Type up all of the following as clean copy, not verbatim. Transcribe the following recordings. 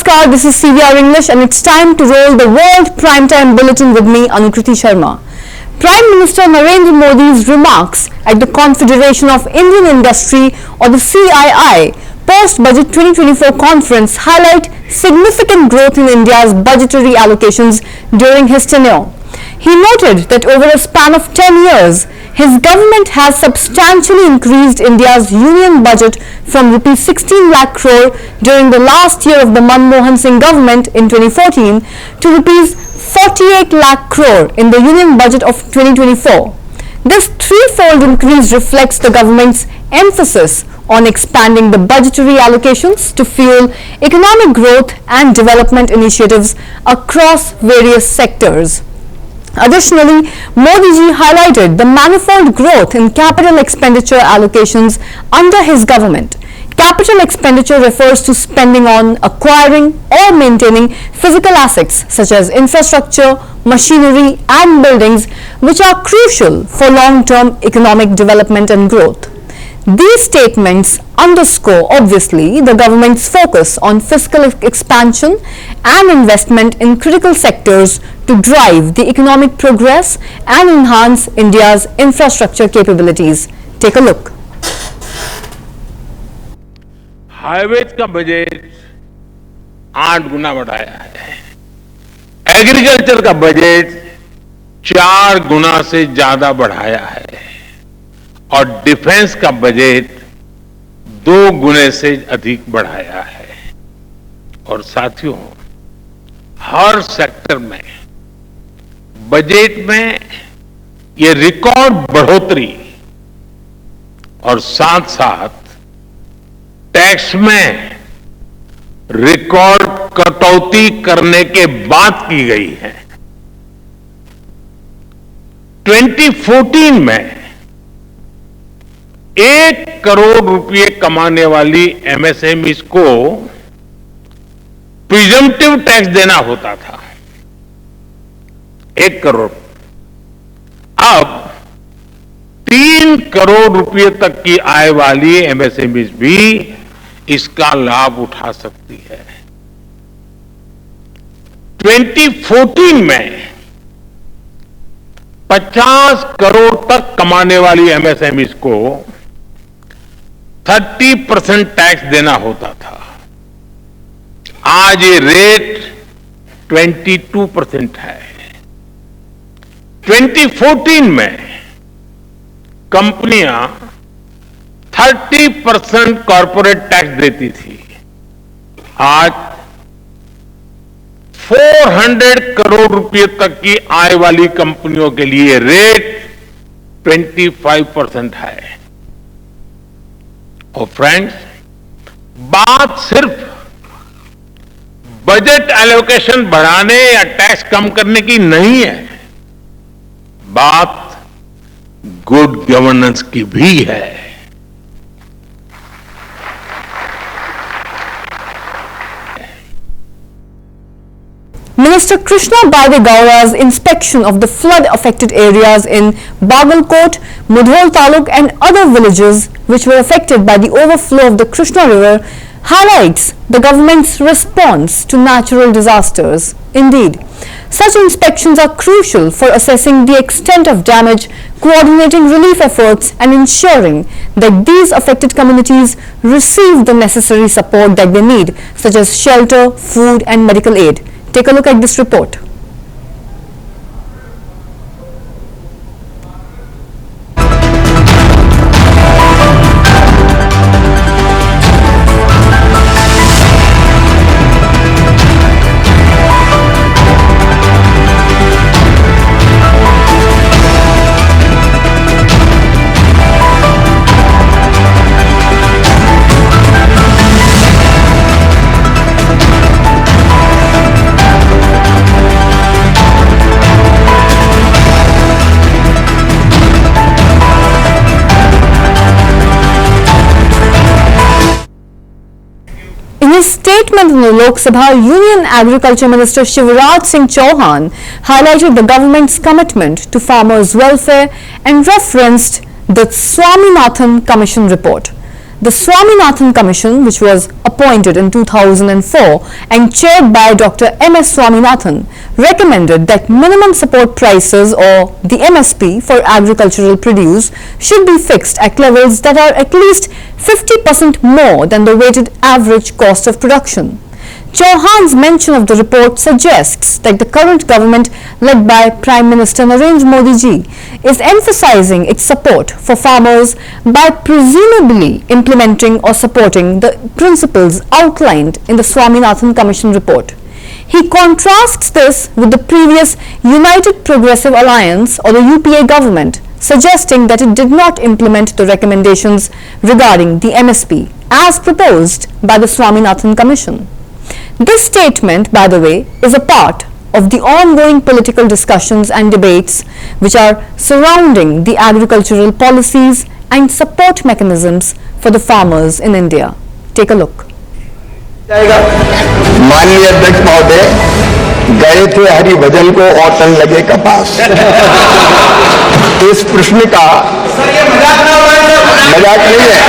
Namaskar, this is CVR English and it's time to roll the World Primetime Bulletin with me, Anukriti Sharma. Prime Minister Narendra Modi's remarks at the Confederation of Indian Industry or the CII post-budget 2024 conference highlight significant growth in India's budgetary allocations during his tenure. He noted that over a span of 10 years, his government has substantially increased India's union budget from Rs 16 lakh crore during the last year of the Manmohan Singh government in 2014 to Rs 48 lakh crore in the union budget of 2024. This threefold increase reflects the government's emphasis on expanding the budgetary allocations to fuel economic growth and development initiatives across various sectors. Additionally, Modi ji highlighted the manifold growth in capital expenditure allocations under his government. Capital expenditure refers to spending on acquiring or maintaining physical assets such as infrastructure, machinery and buildings which are crucial for long-term economic development and growth. These statements underscore obviously the government's focus on fiscal expansion and investment in critical sectors to drive the economic progress and enhance India's infrastructure capabilities. Take a look. Highways का budget 8 गुना बढ़ाया है, agriculture का budget 4 गुना से ज्यादा बढ़ाया है और defence का बजट 2 गुने से अधिक बढ़ाया है। और साथियों, हर सेक्टर में बजट में ये रिकॉर्ड बढ़ोतरी और साथ साथ टैक्स में रिकॉर्ड कटौती करने के बाद की गई है। 2014 में 1 करोड़ रुपए कमाने वाली एमएसएमईज को प्रिजम्पटिव टैक्स देना होता था, 1 करोड़। अब 3 करोड़ रुपए तक की आय वाली एमएसएमईज भी इसका लाभ उठा सकती है। 2014 में 50 करोड़ तक कमाने वाली एमएसएमईज को 30% टैक्स देना होता था, आज ये रेट 22% है। 2014 में कंपनियां 30% कॉर्पोरेट टैक्स देती थी, आज 400 करोड़ रुपए तक की आय वाली कंपनियों के लिए रेट 25% है। और फ्रेंड्स, बात सिर्फ बजट एलोकेशन बढ़ाने या टैक्स कम करने की नहीं है, बात गुड गवर्नेंस की भी है। Minister Krishna Baidegaura's inspection of the flood-affected areas in Bagalkot, Mudhol Taluk and other villages which were affected by the overflow of the Krishna River highlights the government's response to natural disasters. Indeed, such inspections are crucial for assessing the extent of damage, coordinating relief efforts and ensuring that these affected communities receive the necessary support that they need, such as shelter, food and medical aid. Take a look at this report. In his statement in the Lok Sabha, Union Agriculture Minister Shivraj Singh Chauhan highlighted the government's commitment to farmers' welfare and referenced the Swaminathan Commission report. The Swaminathan Commission, which was appointed in 2004 and chaired by Dr. M.S. Swaminathan, recommended that minimum support prices or the MSP for agricultural produce should be fixed at levels that are at least 50% more than the weighted average cost of production. Chauhan's mention of the report suggests that the current government, led by Prime Minister Narendra Modi ji, is emphasizing its support for farmers by presumably implementing or supporting the principles outlined in the Swaminathan Commission report. He contrasts this with the previous United Progressive Alliance or the UPA government, suggesting that it did not implement the recommendations regarding the MSP as proposed by the Swaminathan Commission. This statement, by the way, is a part of the ongoing political discussions and debates which are surrounding the agricultural policies and support mechanisms for the farmers in India. Take a look. माननीय अध्यक्ष महोदय गए थे हरिभजन को और तन लगे कपास। इस प्रश्न का मजाक नहीं है,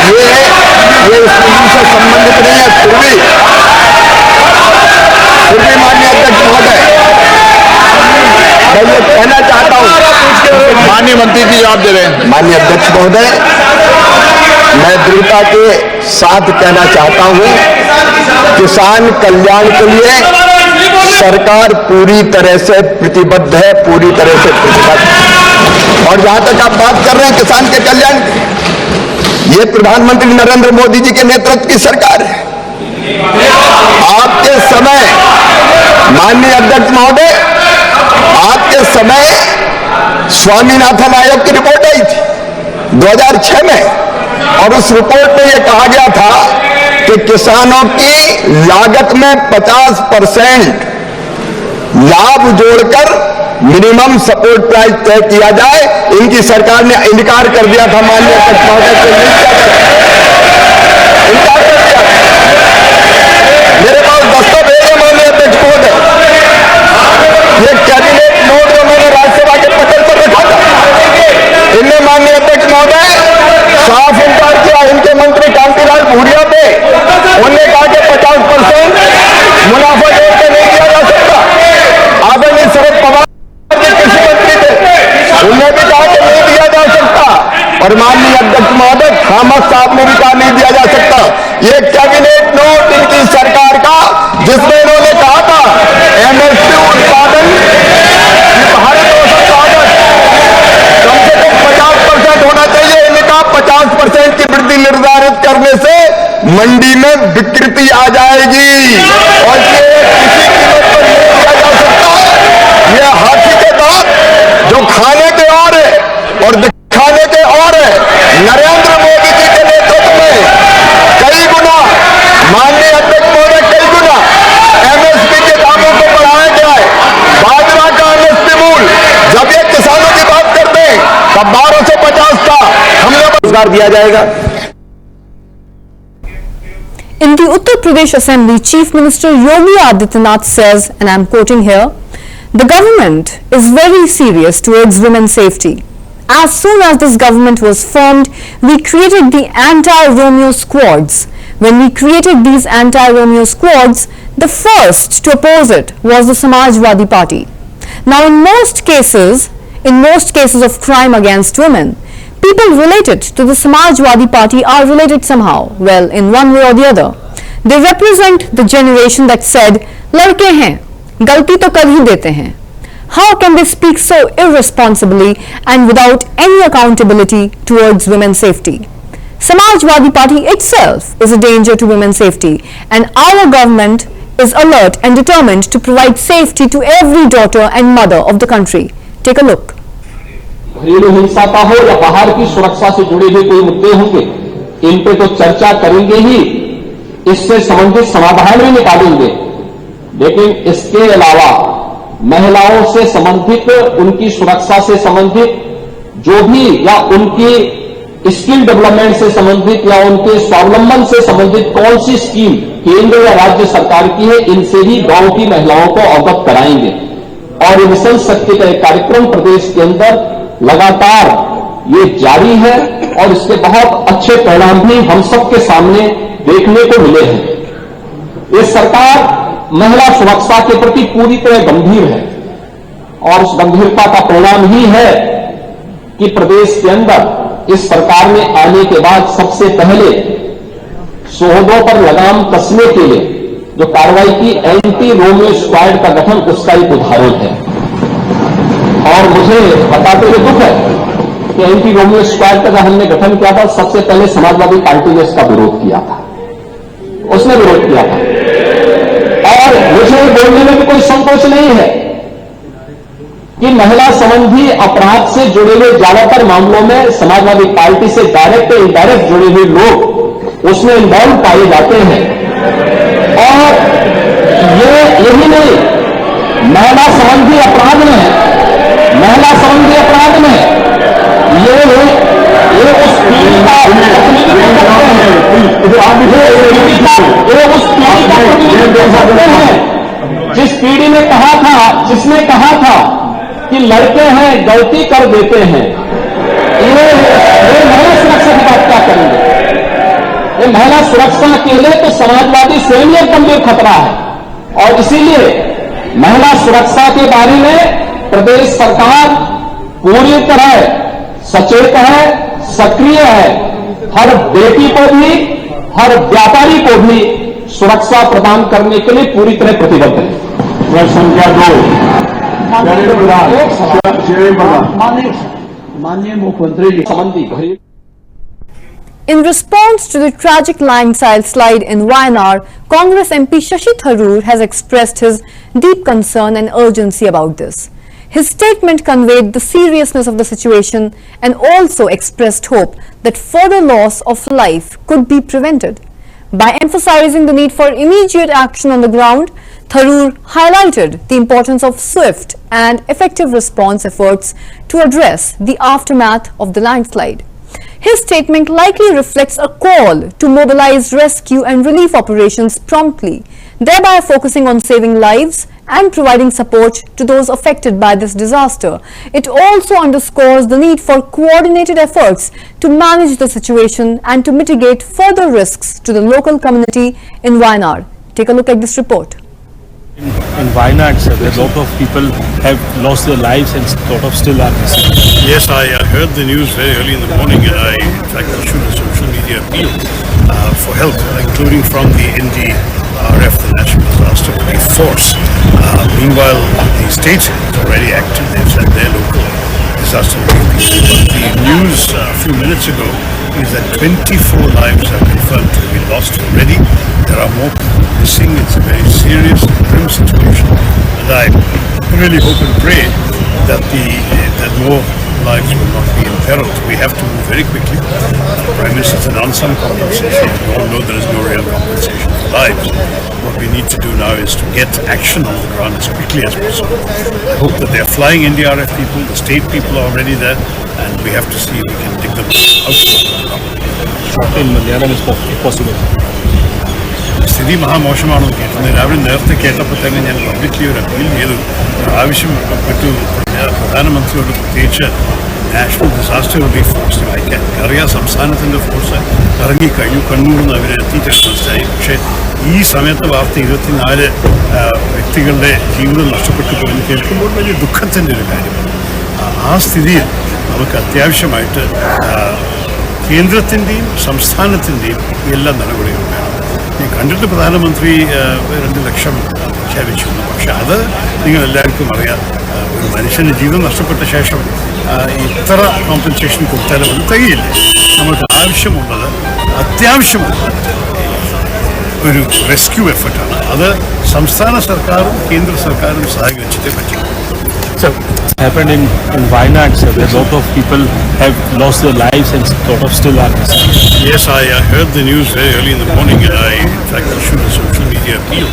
ये इस प्रश्न से संबंधित नहीं है। फिर भी माननीय अध्यक्ष महोदय मैं ये कहना चाहता हूँ। माननीय मंत्री जी जवाब दे रहे हैं। माननीय अध्यक्ष महोदय मैं दृढ़ता के साथ कहना चाहता हूं, किसान कल्याण के लिए सरकार पूरी तरह से प्रतिबद्ध है, पूरी तरह से प्रतिबद्ध। और जहां तक आप बात कर रहे हैं किसान के कल्याण की, ये प्रधानमंत्री नरेंद्र मोदी जी के नेतृत्व की सरकार है। आपके समय माननीय अध्यक्ष महोदय, आपके समय स्वामीनाथन आयोग की रिपोर्ट आई थी 2006 में, और उस रिपोर्ट में यह कहा गया था कि किसानों की लागत में 50% लाभ जोड़कर मिनिमम सपोर्ट प्राइस तय किया जाए। इनकी सरकार ने इनकार कर दिया था। माननीय अध्यक्ष महोदय से इनकार कर दिया। मेरे पास दस्तावेज है माननीय अध्यक्ष महोदय, ये कैबिनेट नोट जो मैंने राज्यसभा के पटल पर रखा था, इनमें माननीय अध्यक्ष महोदय साफ इनकार किया। इनके मंत्री कांतिलाल भूरिया पे उन्होंने कहा कि 50% मुनाफा जोड़ के नहीं दिया जा सकता। आदरणीय शरद पवार के कृषि मंत्री थे, उन्होंने भी कहा कि नहीं दिया जा सकता। और माननीय अध्यक्ष महोदय थॉमस साहब ने भी कहा नहीं दिया जा सकता। ये कैबिनेट नोट इनकी सरकार का, जिसमें इन्होंने कहा था एमएसपी उत्पादन भारत औसत लागत कम से कम 50% होना चाहिए। इनका 50% की वृद्धि निर्धारित करने से मंडी में विकृति आ जाएगी और ये किसी कीमत पर नहीं दिया जा सकता। ये हाथी के दांत जो खाने के और है और दिखाने के और है। नरेंद्र मोदी जी के नेतृत्व में कई गुना, माननीय अध्यक्ष महोदय, कई गुना एमएसपी के दामों को बढ़ाया गया है। बाजरा का एमएसपी मूल्य जब ये किसानों की बात करते हैं तब 1250 था, हमने रोजगार दिया जाएगा। In the Uttar Pradesh Assembly, Chief Minister Yogi Adityanath says, and I am quoting here, the government is very serious towards women's safety. As soon as this government was formed, we created the anti-Romeo squads. When we created these anti-Romeo squads, the first to oppose it was the Samajwadi Party. Now, in most cases of crime against women, people related to the Samajwadi Party are related somehow, well, in one way or the other. They represent the generation that said, लड़के हैं, गलती तो कर ही देते हैं. How can they speak so irresponsibly and without any accountability towards women's safety? Samajwadi Party itself is a danger to women's safety, and our government is alert and determined to provide safety to every daughter and mother of the country. Take a look. घरेलू हिंसा का हो या बाहर की सुरक्षा से जुड़े हुए कोई मुद्दे होंगे, इन पे तो चर्चा करेंगे ही, इससे संबंधित समाधान भी निकालेंगे। लेकिन इसके अलावा महिलाओं से संबंधित, उनकी सुरक्षा से संबंधित जो भी, या उनकी स्किल डेवलपमेंट से संबंधित या उनके स्वावलंबन से संबंधित कौन सी स्कीम केंद्र या राज्य सरकार की है, इनसे ही गांव की महिलाओं को अवगत कराएंगे। और मिशन शक्ति का एक कार्यक्रम प्रदेश के अंदर लगातार ये जारी है और इसके बहुत अच्छे परिणाम भी हम सबके सामने देखने को मिले हैं। ये सरकार महिला सुरक्षा के प्रति पूरी तरह गंभीर है और उस गंभीरता का परिणाम ही है कि प्रदेश के अंदर इस सरकार में आने के बाद सबसे पहले शोहदों पर लगाम कसने के लिए जो कार्रवाई की एंटी रोमियो स्क्वाड का गठन, उसका एक उदाहरण है। और मुझे बताते हुए दुख है कि एंटी रोमियो स्क्वाड का जब हमने गठन किया था, सबसे पहले समाजवादी पार्टी ने इसका विरोध किया था, उसने विरोध किया था। और मुझे बोलने में भी कोई संकोच नहीं है कि महिला संबंधी अपराध से जुड़े हुए ज्यादातर मामलों में समाजवादी पार्टी से डायरेक्ट या इनडायरेक्ट जुड़े हुए लोग उसमें इन्वॉल्व पाए जाते हैं। और यही नहीं, महिला संबंधी अपराध में ये उस पीड़िता का प्रतिनिधित्व करते हैं जिस पीढ़ी ने कहा था, जिसने कहा था कि लड़के हैं गलती कर देते हैं। ये महिला सुरक्षा की बात क्या करेंगे? ये महिला सुरक्षा के लिए तो समाजवादी से भी एक गंभीर खतरा है। और इसीलिए महिला सुरक्षा के बारे में प्रदेश सरकार पूरी तरह सचेत है, सक्रिय है। हर बेटी को भी, हर व्यापारी को भी सुरक्षा प्रदान करने के लिए पूरी तरह प्रतिबद्ध है। प्रश्न संख्या 2 माननीय मुख्यमंत्री जी संबंधी घरेलू। In response to the tragic landslide in Wayanad, Congress MP Shashi Tharoor has expressed his deep concern and urgency about this. His statement conveyed the seriousness of the situation and also expressed hope that further loss of life could be prevented. By emphasizing the need for immediate action on the ground, Tharoor highlighted the importance of swift and effective response efforts to address the aftermath of the landslide. His statement likely reflects a call to mobilize rescue and relief operations promptly, thereby focusing on saving lives and providing support to those affected by this disaster. It also underscores the need for coordinated efforts to manage the situation and to mitigate further risks to the local community in Wayanad. Take a look at this report. In Wayanad, sir, a lot of people have lost their lives and a lot of still are missing. Yes, I heard the news very early in the morning, and I, in fact, issued a social media appeal for help, including from the NDRF, the National Disaster Relief Force. Meanwhile, the state is already active. They've sent their local disaster relief people. But the news a few minutes ago is that 24 lives are confirmed to have been lost already. There are more missing. It's a very serious, grim situation, and I really hope and pray that that more lives will not be imperiled. We have to move very quickly. Prime Minister's announced some compensation. We all know there is no real compensation for lives. What we need to do now is to get action on the ground as quickly as possible. I hope that they are flying NDRF people, the state people are already there, and we have to see if we can dig them out. Short in Malayalam is possible. സ്ഥിതി മഹാമോശമാണെന്ന് കേട്ടത് രാവിലെ നേരത്തെ കേട്ടപ്പോൾ തന്നെ ഞാൻ publicly ഒരു appeal ചെയ്തു. ആവശ്യപ്പെട്ടു പ്രധാനമന്ത്രിയോട്, പ്രത്യേകിച്ച് നാഷണൽ ഡിസാസ്റ്റർ റിലീഫ് ഫോഴ്സ് അയക്കാൻ. അറിയാം, സംസ്ഥാനത്തിൻ്റെ ഫോഴ്സ് ഇറങ്ങിക്കഴിഞ്ഞു, കണ്ണൂരിൽ നിന്ന് അവരെത്തിയിട്ടാണ് മനസ്സിലായി. പക്ഷേ ഈ സമയത്ത് വാർത്ത 24 വ്യക്തികളുടെ ജീവിതം നഷ്ടപ്പെട്ടു പോയി കേൾക്കുമ്പോൾ വലിയ ദുഃഖത്തിൻ്റെ ഒരു കാര്യമാണ്. ആ സ്ഥിതിയിൽ നമുക്ക് അത്യാവശ്യമായിട്ട് കേന്ദ്രത്തിൻ്റെയും സംസ്ഥാനത്തിൻ്റെയും എല്ലാ നടപടികളും വേണം. ഞാൻ കണ്ടിട്ട് പ്രധാനമന്ത്രി 2 ലക്ഷം പ്രഖ്യാപിച്ചു. പക്ഷെ അത് നിങ്ങളെല്ലാവർക്കും അറിയാം, ഒരു മനുഷ്യന് ജീവൻ നഷ്ടപ്പെട്ട ശേഷം ഇത്ര കോമ്പൻസേഷൻ കൊടുത്താലും അത് തികയില്ല. നമുക്ക് ആവശ്യമുള്ളത്, അത്യാവശ്യമുള്ളത് ഒരു റെസ്ക്യൂ എഫർട്ടാണ്. അത് സംസ്ഥാന സർക്കാരും കേന്ദ്ര സർക്കാരും സഹകരിച്ചിട്ടേ പറ്റും. Sir, it's happened in Wayanad, sir, where a lot of people have lost their lives and a lot of still are missing. Yes, I heard the news very early in the morning, and I, in fact, issued a social media appeal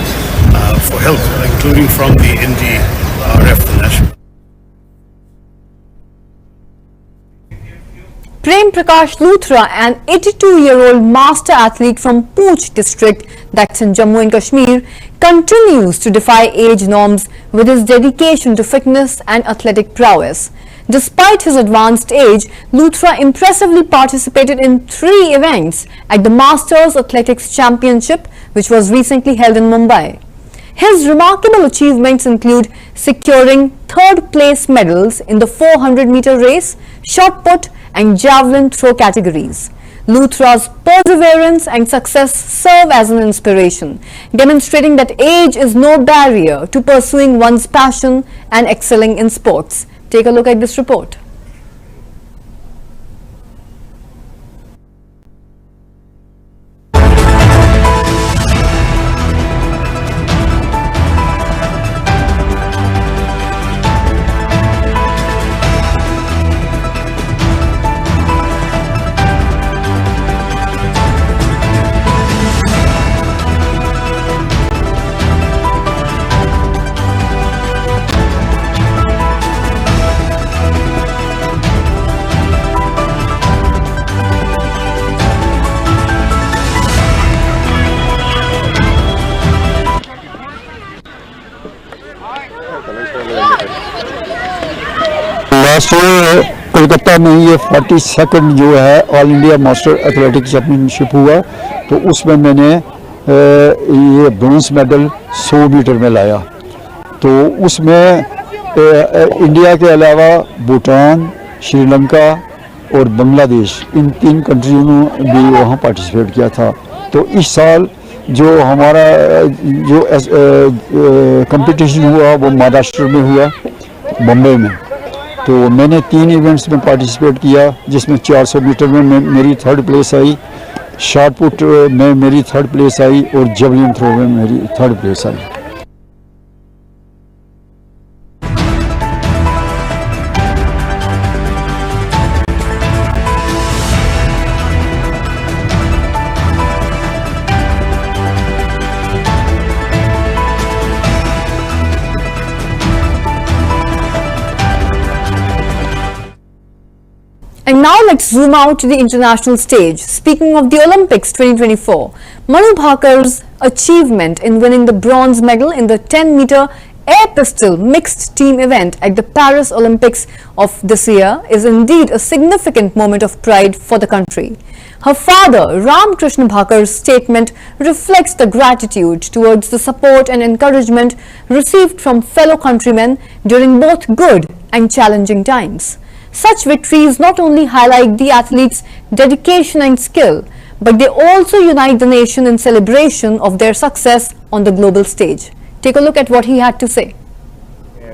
for help, including from the NDRF, the National. Prem Prakash Luthra, an 82-year-old master athlete from Poonch district, that's in Jammu and Kashmir, continues to defy age norms with his dedication to fitness and athletic prowess. Despite his advanced age, Luthra impressively participated in 3 events at the Masters Athletics Championship, which was recently held in Mumbai. His remarkable achievements include securing 3rd place medals in the 400-meter race, shot put and javelin throw categories. Luthra's perseverance and success serve as an inspiration, demonstrating that age is no barrier to pursuing one's passion and excelling in sports. Take a look at this report. Last year Kolkata में ये 42nd जो है all India master athletic championship हुआ, तो उसमें मैंने ये bronze medal 100 metre में लाया। तो उसमें इंडिया के अलावा भूटान, श्रीलंका और बांग्लादेश, इन 3 कंट्रियों ने भी वहाँ पार्टिसिपेट किया था। तो इस साल जो हमारा जो कंपटीशन हुआ वो महाराष्ट्र में हुआ, बम्बई में। तो मैंने 3 इवेंट्स में पार्टिसिपेट किया, जिसमें 400 मीटर में मेरी 3rd place I, shot put में मेरी 3rd प्लेस आई और जेवलिन थ्रो में मेरी 3rd place I. And now let's zoom out to the international stage. Speaking of the Olympics 2024, Manu Bhakar's achievement in winning the bronze medal in the 10-meter air pistol mixed team event at the Paris Olympics of this year is indeed a significant moment of pride for the country. Her father, Ram Krishna Bhakar's statement reflects the gratitude towards the support and encouragement received from fellow countrymen during both good and challenging times. Such victories not only highlight the athletes' dedication and skill, but they also unite the nation in celebration of their success on the global stage. Take a look at what he had to say.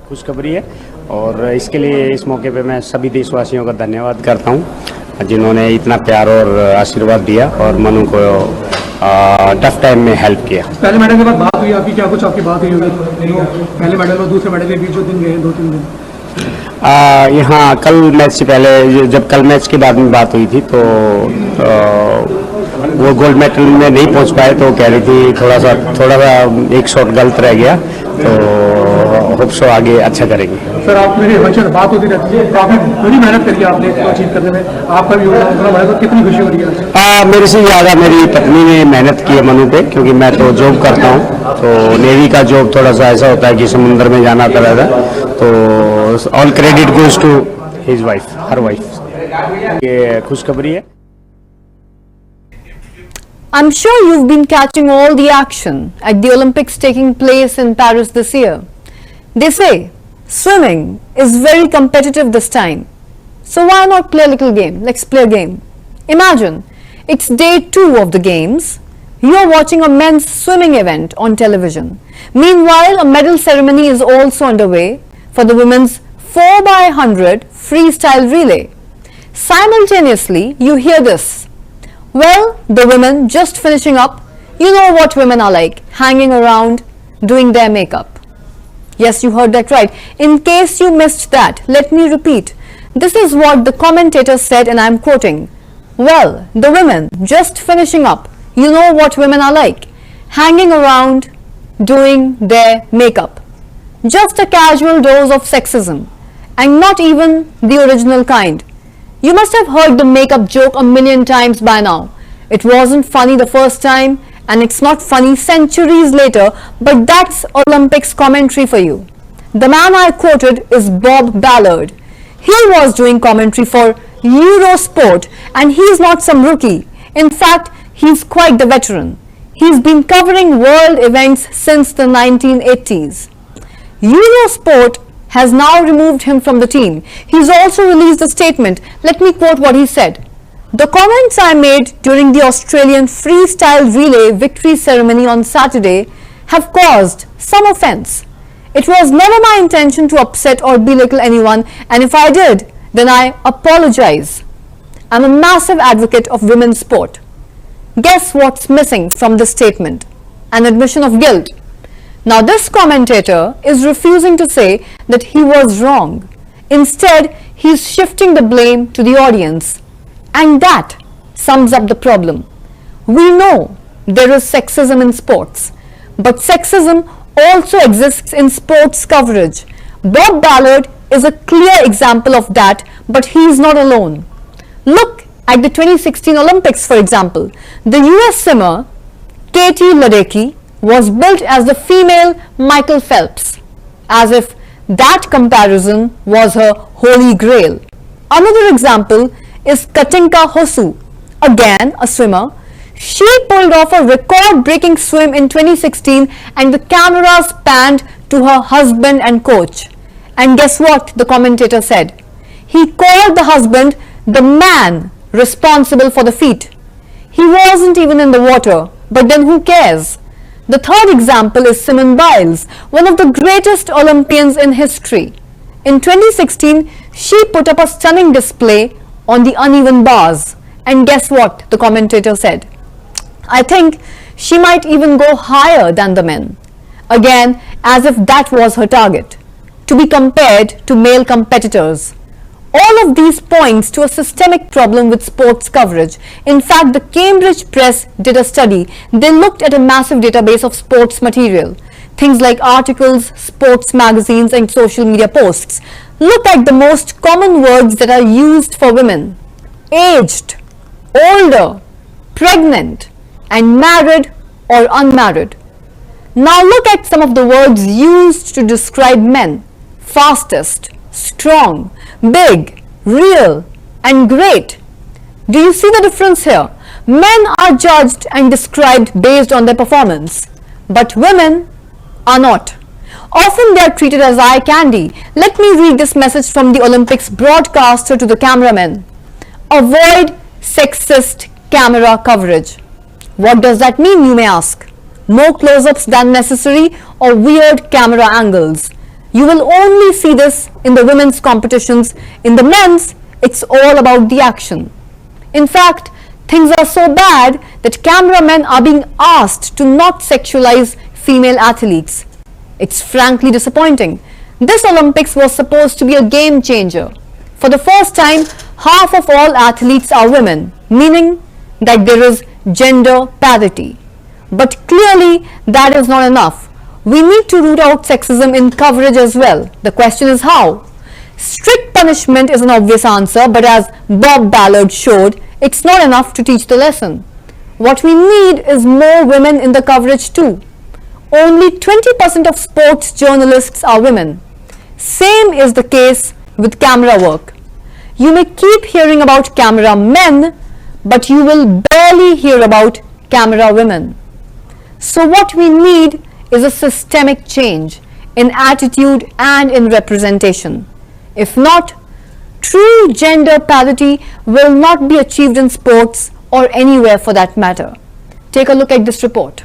खुशखबरी है और इसके लिए इस मौके पे मैं सभी देशवासियों का धन्यवाद करता हूं जिन्होंने इतना प्यार और आशीर्वाद दिया और मनु को टफ टाइम में हेल्प किया। पहले मेडल के बाद बात हुई आपकी, क्या कुछ आपकी बात हुई होगी? पहले मेडल और दूसरे मेडल के बीच जो दिन गए 2-3 दिन यहाँ कल मैच से पहले, जब कल मैच के बाद में बात हुई थी तो वो गोल्ड मेडल में नहीं पहुंच पाए, तो कह रही थी थोड़ा सा एक शॉट गलत रह गया, तो होप सो आगे अच्छा करेंगे। सर आप मेरी हमेशा बात होती रहती है, काफी बड़ी मेहनत करी आपने अचीव करने में, आपका भी योगदान, तो कितनी खुशी हो रही है? मेरे से ज़्यादा मेरी पत्नी ने मेहनत की है मनु पे, क्योंकि मैं तो जॉब करता हूँ, तो नेवी का जॉब थोड़ा सा ऐसा होता है कि समुद्र में जाना पड़ा था, तो all credit goes to his wife, her wife. ये खुशखबरी है। I'm sure you've been catching all the action at the Olympics taking place in Paris this year. They say swimming is very competitive this time. So why not play a little game? Let's play a game. Imagine it's day 2 of the games. You're watching a men's swimming event on television. Meanwhile, a medal ceremony is also underway for the women's 4x100 freestyle relay. Simultaneously, you hear this. Well, the women just finishing up, you know what women are like, hanging around, doing their makeup. Yes, you heard that right. In case you missed that, let me repeat. This is what the commentator said, and I'm quoting. Well, the women just finishing up, you know what women are like, hanging around, doing their makeup. Just a casual dose of sexism, and not even the original kind. You must have heard the makeup joke a million times by now. It wasn't funny the first time, and it's not funny centuries later, but that's Olympics commentary for you. The man I quoted is Bob Ballard. He was doing commentary for Eurosport, and he is not some rookie. In fact, he's quite the veteran. He's been covering world events since the 1980s. Eurosport has now removed him from the team. He's also released a statement. Let me quote what he said. "The comments I made during the Australian freestyle relay victory ceremony on Saturday have caused some offence. It was never my intention to upset or belittle anyone, and if I did, then I apologize. I'm a massive advocate of women's sport." Guess what's missing from this statement? An admission of guilt. Now this commentator is refusing to say that he was wrong. Instead, he's shifting the blame to the audience. And that sums up the problem. We know there is sexism in sports, but sexism also exists in sports coverage. Bob Ballard is a clear example of that, but he is not alone. Look at the 2016 Olympics, for example. The US swimmer Katie Ledecky was built as the female Michael Phelps, as if that comparison was her holy grail. Another example is Katinka Hosszu, again a swimmer. She pulled off a record-breaking swim in 2016 and the cameras panned to her husband and coach. And guess what the commentator said? He called the husband the man responsible for the feat. He wasn't even in the water, but then who cares? The third example is Simone Biles, one of the greatest Olympians in history. In 2016, she put up a stunning display on the uneven bars. And guess what the commentator said? I think she might even go higher than the men. Again, as if that was her target, to be compared to male competitors. All of these points to a systemic problem with sports coverage. In fact, the Cambridge Press did a study. They looked at a massive database of sports material. Things like articles, sports magazines, and social media posts. Look at the most common words that are used for women. Aged, older, pregnant, and married or unmarried. Now look at some of the words used to describe men. Fastest, strong, big, real, and great. Do you see the difference here? Men are judged and described based on their performance, but women are not. Often they are treated as eye candy. Let me read this message from the Olympics broadcaster to the cameramen. Avoid sexist camera coverage. What does that mean, you may ask? More close-ups than necessary or weird camera angles. You will only see this in the women's competitions. In the men's, it's all about the action. In fact, things are so bad that cameramen are being asked to not sexualize female athletes. It's frankly disappointing. This Olympics was supposed to be a game changer. For the first time, half of all athletes are women, meaning that there is gender parity. But clearly, that is not enough. We need to root out sexism in coverage as well. The question is how? Strict punishment is an obvious answer, but as Bob Ballard showed, it's not enough to teach the lesson. What we need is more women in the coverage too. Only 20% of sports journalists are women. Same is the case with camera work. You may keep hearing about camera men, but you will barely hear about camera women. So what we need is a systemic change in attitude and in representation. If not, true gender parity will not be achieved in sports or anywhere for that matter. Take a look at this report.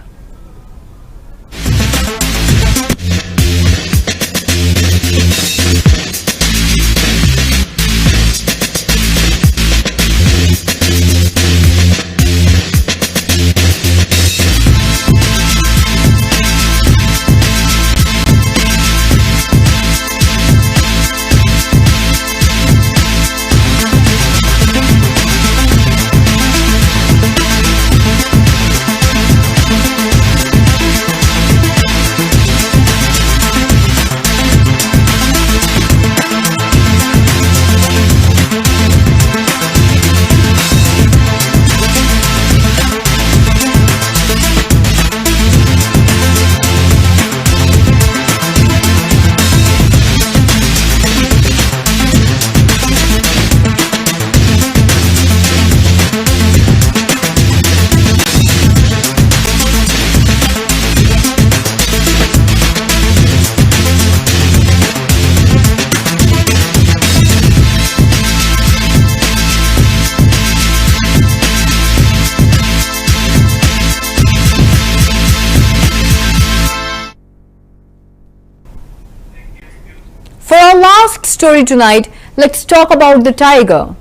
story tonight, let's talk about the tiger,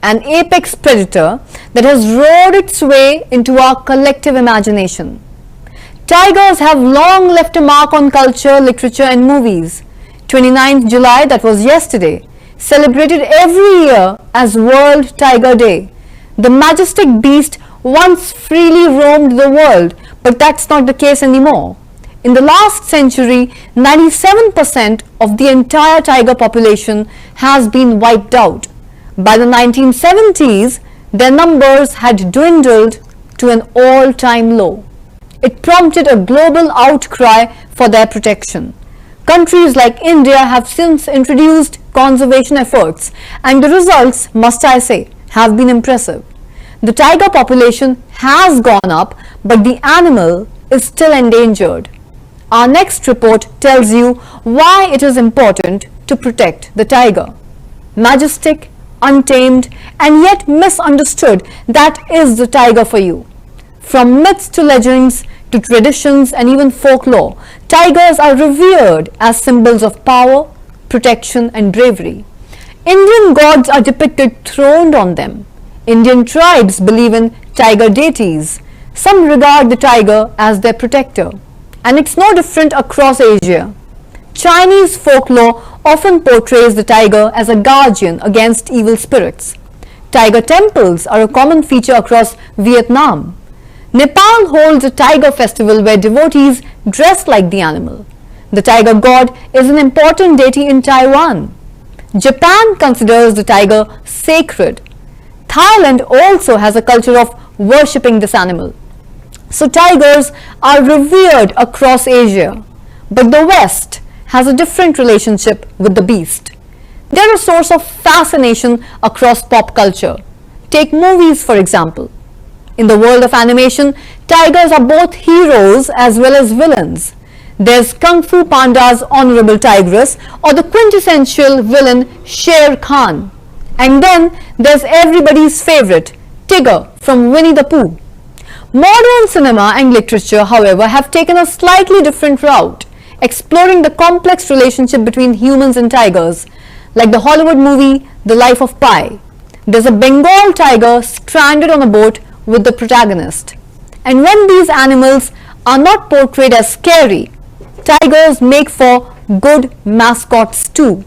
an apex predator that has roared its way into our collective imagination. Tigers have long left a mark on culture, literature and movies. 29th July, that was yesterday, celebrated every year as World Tiger Day. The majestic beast once freely roamed the world, but that's not the case anymore. In the last century, 97% of the entire tiger population has been wiped out. By the 1970s, their numbers had dwindled to an all-time low. It prompted a global outcry for their protection. Countries like India have since introduced conservation efforts, and the results, must I say, have been impressive. The tiger population has gone up, but the animal is still endangered. Our next report tells you why it is important to protect the tiger. Majestic, untamed, and yet misunderstood, that is the tiger for you. From myths to legends to traditions and even folklore, tigers are revered as symbols of power, protection and bravery. Indian gods are depicted throned on them. Indian tribes believe in tiger deities. Some regard the tiger as their protector. And it's no different across Asia. Chinese folklore often portrays the tiger as a guardian against evil spirits. Tiger temples are a common feature across Vietnam. Nepal holds a tiger festival where devotees dress like the animal. The tiger god is an important deity in Taiwan. Japan considers the tiger sacred. Thailand also has a culture of worshipping this animal. So tigers are revered across Asia, but the West has a different relationship with the beast. They are a source of fascination across pop culture. Take movies, for example. In the world of animation, tigers are both heroes as well as villains. There's Kung Fu Panda's Honorable Tigress or the quintessential villain Shere Khan. And then there's everybody's favorite, Tigger from Winnie the Pooh. Modern cinema and literature, however, have taken a slightly different route, exploring the complex relationship between humans and tigers, like the Hollywood movie The Life of Pi. There's a Bengal tiger stranded on a boat with the protagonist. And when these animals are not portrayed as scary, tigers make for good mascots too.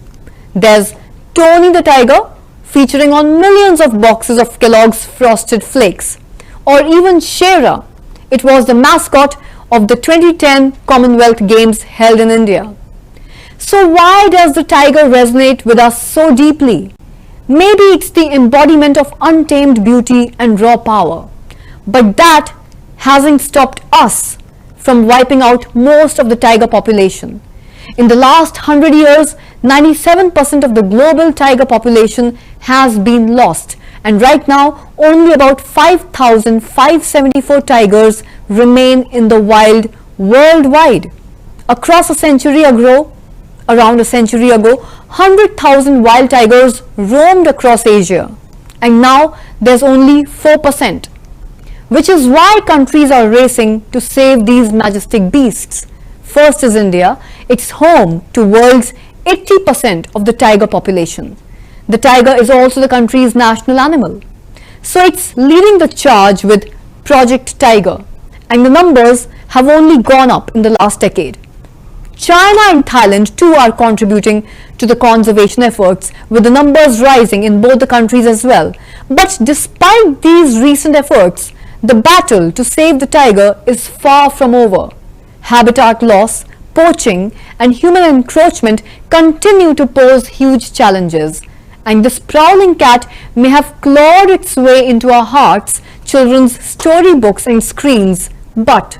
There's Tony the Tiger, featuring on millions of boxes of Kellogg's Frosted Flakes. Or even Shera. It was the mascot of the 2010 Commonwealth Games held in India. So why does the tiger resonate with us so deeply? Maybe it's the embodiment of untamed beauty and raw power. But that hasn't stopped us from wiping out most of the tiger population. In the last 100 years, 97% of the global tiger population has been lost. And right now, only about 5,574 tigers remain in the wild worldwide. Around a century ago, 100,000 wild tigers roamed across Asia. And now there's only 4%. Which is why countries are racing to save these majestic beasts. First is India. It's home to world's 80% of the tiger population. The tiger is also the country's national animal. So it's leading the charge with Project Tiger, and the numbers have only gone up in the last decade. China and Thailand too are contributing to the conservation efforts, with the numbers rising in both the countries as well. But despite these recent efforts, the battle to save the tiger is far from over. Habitat loss, poaching and human encroachment continue to pose huge challenges. And this prowling cat may have clawed its way into our hearts, children's storybooks and screens, but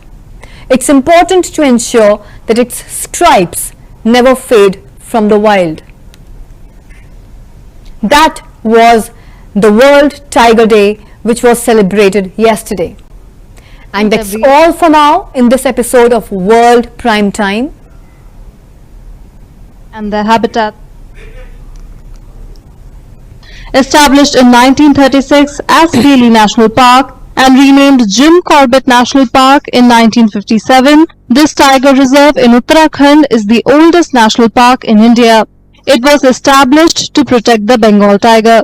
it's important to ensure that its stripes never fade from the wild. That was the World Tiger Day, which was celebrated yesterday. And that's all for now in this episode of World Prime Time. And the habitat established in 1936 as Bailey National Park and renamed Jim Corbett National Park in 1957, this tiger reserve in Uttarakhand is the oldest national park in India. It was established to protect the Bengal tiger.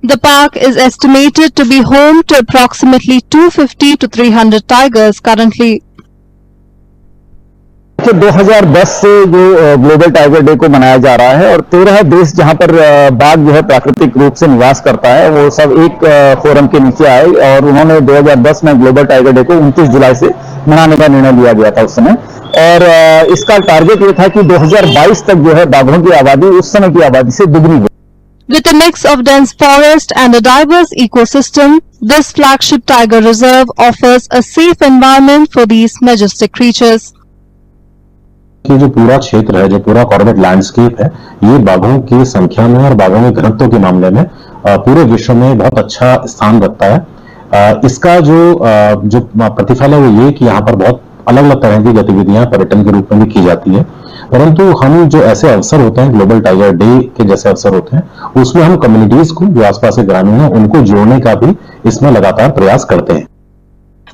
The park is estimated to be home to approximately 250 to 300 tigers currently. 2010 से जो global tiger day को मनाया जा रहा है और 13 देश जहां पर बाघ जो है प्राकृतिक रूप से निवास करता है वो सब एक फोरम के नीचे आए और उन्होंने 2010 में ग्लोबल टाइगर डे को 29 जुलाई से मनाने का निर्णय लिया गया था उस समय। और इसका टारगेट ये था कि 2022 तक जो है बाघों की आबादी उस समय की आबादी से दुगनी हो। With a mix of dense forest and a diverse ecosystem, this flagship tiger reserve offers a safe environment for these majestic creatures. कि जो पूरा क्षेत्र है, जो पूरा कॉर्बेट लैंडस्केप है, ये बाघों की संख्या में और बाघों के घनत्व के मामले में पूरे विश्व में बहुत अच्छा स्थान रखता है। इसका जो प्रतिफल है वो ये कि यहाँ पर बहुत अलग अलग तरह की गतिविधियां पर्यटन के रूप में भी की जाती है, परंतु हम जो ऐसे अवसर होते हैं, ग्लोबल टाइगर डे के जैसे अवसर होते हैं, उसमें हम कम्युनिटीज को, जो आसपास के ग्रामीण है, उनको जोड़ने का भी इसमें लगातार प्रयास करते हैं।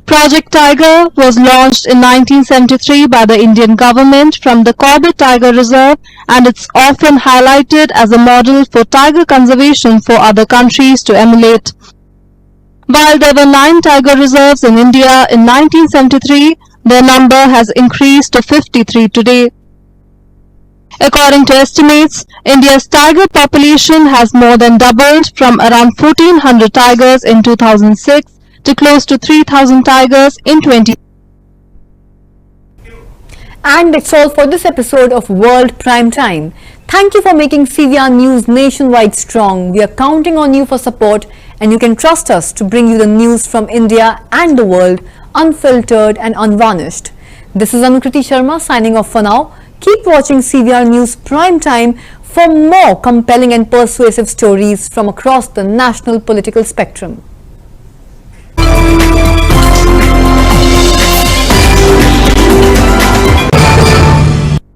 Project Tiger was launched in 1973 by the Indian government from the Corbett Tiger Reserve, and it's often highlighted as a model for tiger conservation for other countries to emulate. While there were 9 tiger reserves in India in 1973, their number has increased to 53 today. According to estimates, India's tiger population has more than doubled from around 1400 tigers in 2006 to close to 3000 tigers in 20. And that's all for this episode of World Prime Time. Thank you for making CVR News nationwide strong. We are counting on you for support, and you can trust us to bring you the news from India and the world, unfiltered and unvarnished. This is Anukriti Sharma signing off for now. Keep watching CVR News Prime Time for more compelling and persuasive stories from across the national political spectrum.